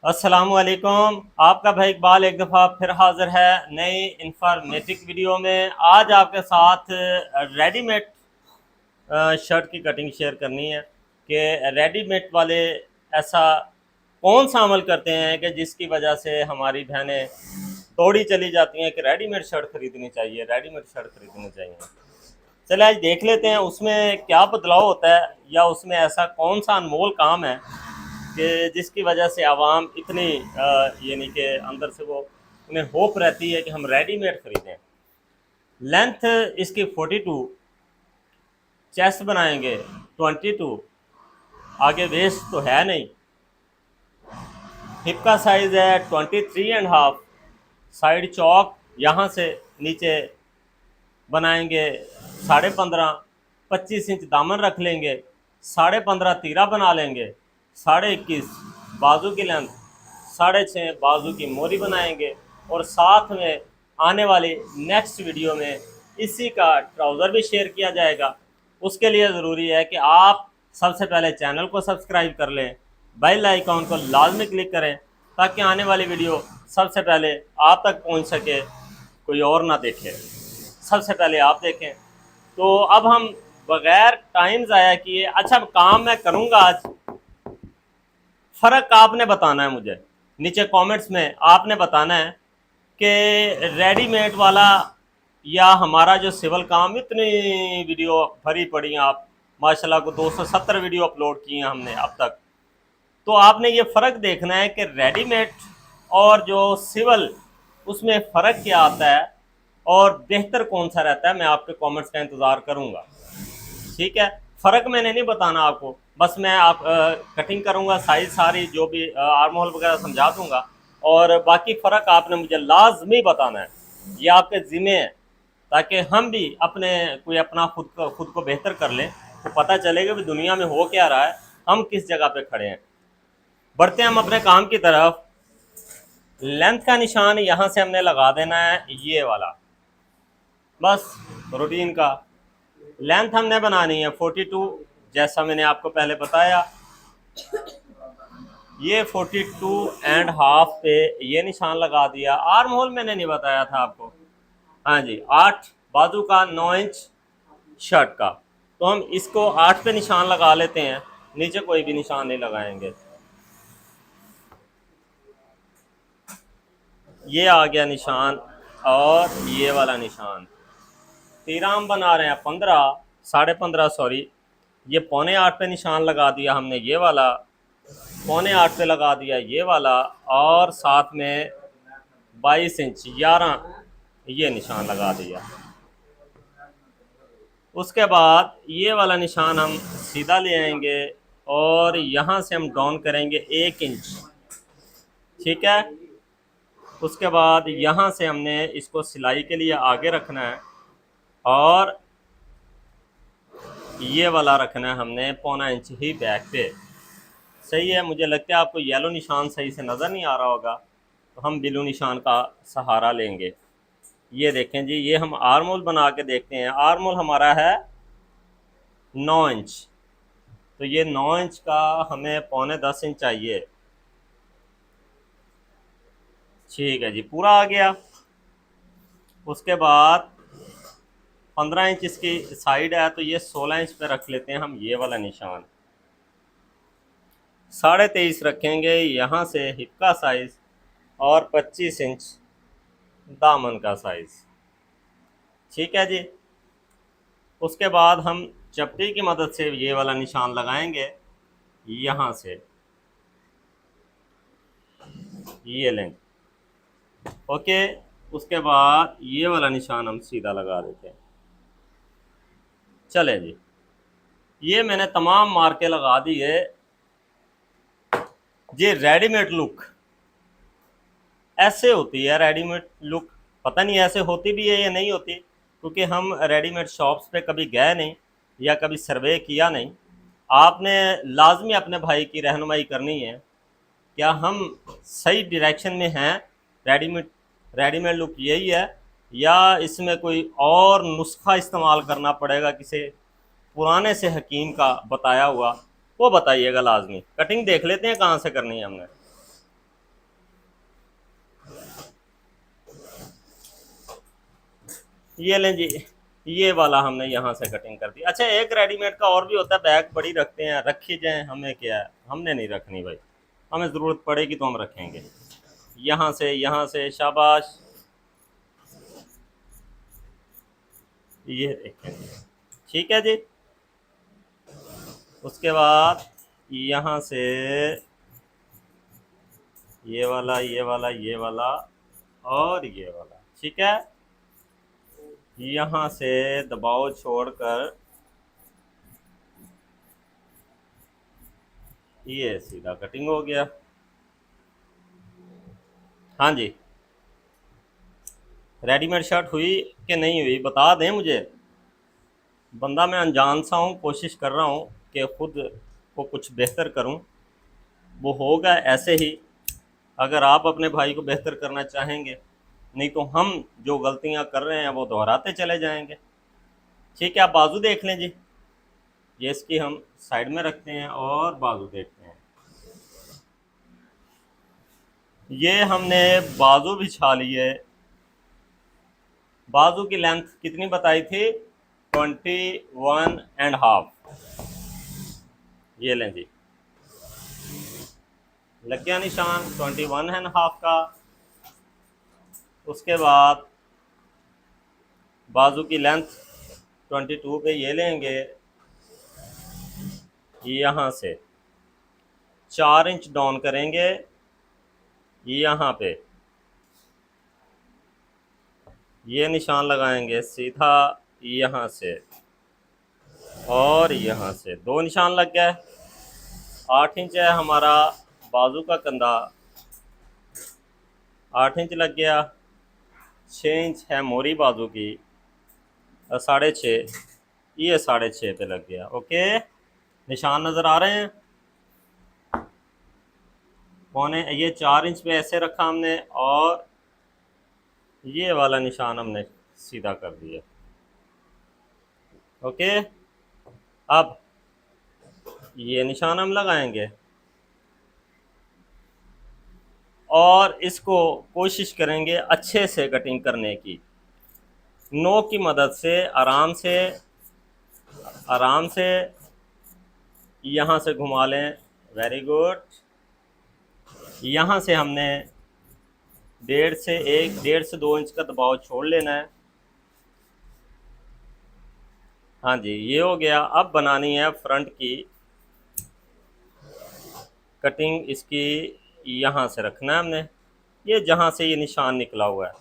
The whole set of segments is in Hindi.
अस्सलामुअलैकुम। आपका भाई इकबाल एक दफ़ा फिर हाज़िर है नई इंफॉर्मेटिव वीडियो में। आज आपके साथ रेडीमेड शर्ट की कटिंग शेयर करनी है कि रेडीमेड वाले ऐसा कौन सा अमल करते हैं कि जिसकी वजह से हमारी बहनें दौड़ी चली जाती हैं कि रेडीमेड शर्ट ख़रीदनी चाहिए, रेडीमेड शर्ट ख़रीदनी चाहिए। चलिए आज देख लेते हैं उसमें क्या बदलाव होता है या उसमें ऐसा कौन सा अनमोल काम है कि जिसकी वजह से आवाम इतनी यानी कि अंदर से वो उन्हें होप रहती है कि हम रेडीमेड ख़रीदें। लेंथ इसकी 42, चेस्ट बनाएंगे 22, आगे वेस्ट तो है नहीं, हिप का साइज़ है 23.5, साइड चौक यहाँ से नीचे बनाएंगे 15.5, 25 इंच दामन रख लेंगे, 15.5 तीरा बना लेंगे, 21.5 बाजू की लेंथ, 6.5 बाजू की मोरी बनाएंगे और साथ में आने वाली नेक्स्ट वीडियो में इसी का ट्राउज़र भी शेयर किया जाएगा। उसके लिए ज़रूरी है कि आप सबसे पहले चैनल को सब्सक्राइब कर लें, बेल आइकॉन को लाजमी क्लिक करें ताकि आने वाली वीडियो सबसे पहले आप तक पहुंच सके, कोई और ना देखे, सबसे पहले आप देखें। तो अब हम बग़ैर टाइम ज़ाया किए अच्छा काम मैं करूँगा आज। फ़र्क आपने बताना है मुझे, नीचे कमेंट्स में आपने बताना है कि रेडीमेड वाला या हमारा जो सिविल काम। इतनी वीडियो भरी पड़ी हैं आप माशाल्लाह को 270 वीडियो अपलोड किए हैं हमने अब तक। तो आपने ये फ़र्क देखना है कि रेडीमेड और जो सिविल उसमें फ़र्क क्या आता है और बेहतर कौन सा रहता है। मैं आपके कमेंट्स का इंतज़ार करूँगा, ठीक है। फ़र्क मैंने नहीं बताना आपको, बस मैं आप कटिंग करूँगा, साइज़ सारी जो भी आर्म होल वगैरह समझा दूँगा और बाकी फ़र्क आपने मुझे लाजमी बताना है, ये आपके ज़िम्मे है ताकि हम भी अपने कोई अपना खुद को बेहतर कर लें, तो पता चलेगा भी दुनिया में हो क्या रहा है, हम किस जगह पे खड़े हैं। बढ़ते हैं हम अपने काम की तरफ। लेंथ का निशान यहाँ से हमने लगा देना है, ये वाला, बस रूटीन का लेंथ हमने बनानी है 42, जैसा मैंने आपको पहले बताया। ये 42.5 पे ये निशान लगा दिया। आर्म होल मैंने नहीं बताया था आपको, हाँ जी, 8 बाजू का, 9 इंच शर्ट का। तो हम इसको 8 पे निशान लगा लेते हैं, नीचे कोई भी निशान नहीं लगाएंगे। ये आ गया निशान और ये वाला निशान। तीरा हम बना रहे हैं 15, 15.5 सॉरी, ये 7.25 पे निशान लगा दिया हमने, ये वाला 7.25 पे लगा दिया ये वाला, और साथ में 22 इंच 11 ये निशान लगा दिया। उसके बाद ये वाला निशान हम सीधा ले आएंगे और यहाँ से हम डाउन करेंगे 1 इंच, ठीक है। उसके बाद यहाँ से हमने इसको सिलाई के लिए आगे रखना है और ये वाला रखना है हमने 1.25 इंच ही बैक पे। सही है, मुझे लगता है आपको येलो निशान सही से नज़र नहीं आ रहा होगा, तो हम ब्लू निशान का सहारा लेंगे। ये देखें जी, ये हम आर्म होल बना के देखते हैं। आर्म होल हमारा है 9 इंच, तो ये 9 इंच का हमें 9.25 इंच चाहिए, ठीक है जी, पूरा आ गया। उसके बाद 15 इंच इसकी साइड है, तो ये 16 इंच पे रख लेते हैं हम ये वाला निशान। 23.5 रखेंगे यहाँ से हिप का साइज़ और 25 इंच दामन का साइज़, ठीक है जी। उसके बाद हम चपटी की मदद से ये वाला निशान लगाएंगे यहाँ से, ये लेंथ, ओके। उसके बाद ये वाला निशान हम सीधा लगा देते हैं। चले जी, ये मैंने तमाम मार्के लगा दी है। ये रेडीमेड लुक ऐसे होती है, रेडीमेड लुक पता नहीं ऐसे होती भी है या नहीं होती, क्योंकि हम रेडीमेड शॉप्स पे कभी गए नहीं या कभी सर्वे किया नहीं। आपने लाजमी अपने भाई की रहनुमाई करनी है, क्या हम सही डायरेक्शन में हैं, रेडीमेड रेडीमेड लुक यही है या इसमें कोई और नुस्खा इस्तेमाल करना पड़ेगा किसी पुराने से हकीम का बताया हुआ, वो बताइएगा लाजमी। कटिंग देख लेते हैं कहाँ से करनी है हमने। ये लें जी, ये वाला हमने यहाँ से कटिंग कर दी। अच्छा, एक रेडीमेड का और भी होता है, बैक बड़ी रखते हैं, रखी जाए, हमें क्या है, हमने नहीं रखनी भाई, हमें ज़रूरत पड़ेगी तो हम रखेंगे। यहाँ से शाबाश, ये देखें जी, ठीक है जी। उसके बाद यहाँ से ये वाला, ये वाला, ये वाला और ये वाला, ठीक है। यहाँ से दबाव छोड़कर ये सीधा कटिंग हो गया। हाँ जी, रेडीमेड शर्ट हुई कि नहीं हुई बता दें मुझे। बंदा मैं अनजान सा हूँ, कोशिश कर रहा हूँ कि खुद को कुछ बेहतर करूँ, वो होगा ऐसे ही अगर आप अपने भाई को बेहतर करना चाहेंगे, नहीं तो हम जो गलतियाँ कर रहे हैं वो दोहराते चले जाएंगे। ठीक है, आप बाजू देख लें जी, ये इसकी हम साइड में रखते हैं और बाजू देखते हैं। ये हमने बाजू बिछा ली है। बाजू की लेंथ कितनी बताई थी? 21.5। ये लें जी, लग गया निशान 21.5 का। उसके बाद बाजू की लेंथ 22 पे ये लेंगे, यहाँ से 4 इंच डाउन करेंगे यहाँ पे, ये निशान लगाएंगे सीधा यहाँ से और यहाँ से, 2 निशान लग गए। 8 इंच है हमारा बाजू का कंधा, 8 इंच लग गया। 6 इंच है मोरी बाजू की, 6.5, ये 6.5 पे लग गया। ओके, निशान नज़र आ रहे हैं? पौने, ये 4 इंच पे ऐसे रखा हमने और ये वाला निशान हमने सीधा कर दिया। ओके, अब ये निशान हम लगाएंगे और इसको कोशिश करेंगे अच्छे से कटिंग करने की। नोक की मदद से आराम से यहाँ से घुमा लें। Very good. यहाँ से हमने 1.5 से 2 इंच का दबाव छोड़ लेना है। हाँ जी, ये हो गया। अब बनानी है फ्रंट की कटिंग, इसकी यहाँ से रखना है हमने, ये जहाँ से ये निशान निकला हुआ है,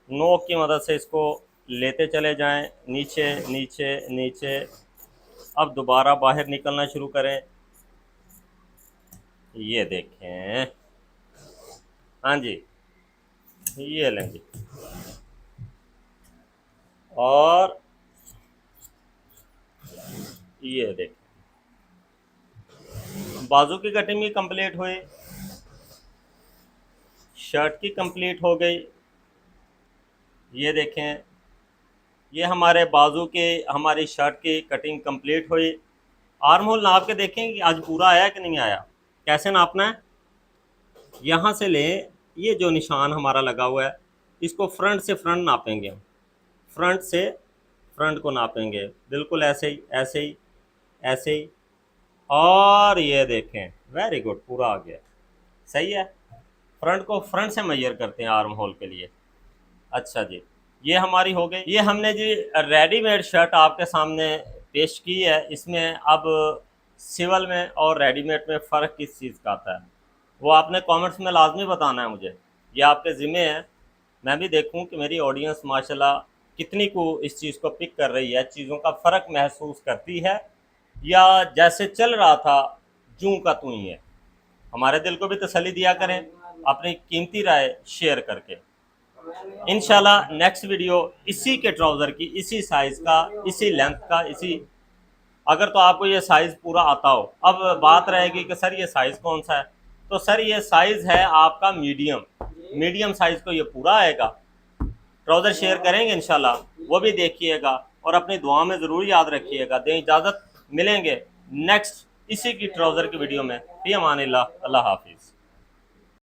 नोक की मदद से इसको लेते चले जाएं, नीचे नीचे नीचे। अब दोबारा बाहर निकलना शुरू करें, ये देखें। हाँ जी, ये लें जी, और ये देखें, बाजू की कटिंग भी कंप्लीट हुई, शर्ट की कंप्लीट हो गई। ये देखें, ये हमारे बाजू के, हमारी शर्ट की कटिंग कंप्लीट हुई। आर्म होल नाप के देखें कि आज पूरा आया कि नहीं आया। कैसे नापना है? यहाँ से लें, ये जो निशान हमारा लगा हुआ है इसको फ्रंट से फ्रंट नापेंगे हम, फ्रंट से फ्रंट को नापेंगे, बिल्कुल ऐसे ही ऐसे ही ऐसे ही। और ये देखें, वेरी गुड, पूरा आ गया। सही है, फ्रंट को फ्रंट से मेजर करते हैं आर्म होल के लिए। अच्छा जी, ये हमारी हो गई। ये हमने जी रेडीमेड शर्ट आपके सामने पेश की है। इसमें अब सिविल में और रेडीमेड में फ़र्क किस चीज़ का आता है वो आपने कमेंट्स में लाजमी बताना है मुझे, ये आपके ज़िम्मे है। मैं भी देखूं कि मेरी ऑडियंस माशाल्लाह कितनी को इस चीज़ को पिक कर रही है, चीज़ों का फ़र्क महसूस करती है, या जैसे चल रहा था जूं का तू ही है। हमारे दिल को भी तसल्ली दिया करें अपनी कीमती राय शेयर करके। इंशाल्लाह नेक्स्ट वीडियो इसी के ट्राउज़र की, इसी साइज़ का, इसी लेंथ का, इसी, अगर तो आपको ये साइज़ पूरा आता हो। अब बात रहेगी कि सर ये साइज़ कौन सा है, तो सर ये साइज़ है आपका मीडियम साइज़ को ये पूरा आएगा। ट्राउज़र शेयर करेंगे इंशाल्लाह, वो भी देखिएगा और अपनी दुआ में ज़रूर याद रखिएगा। दें इजाज़त, मिलेंगे नेक्स्ट इसी की ट्राउज़र की वीडियो में। फ़ी अमानिल्लाह, अल्लाह हाफिज़।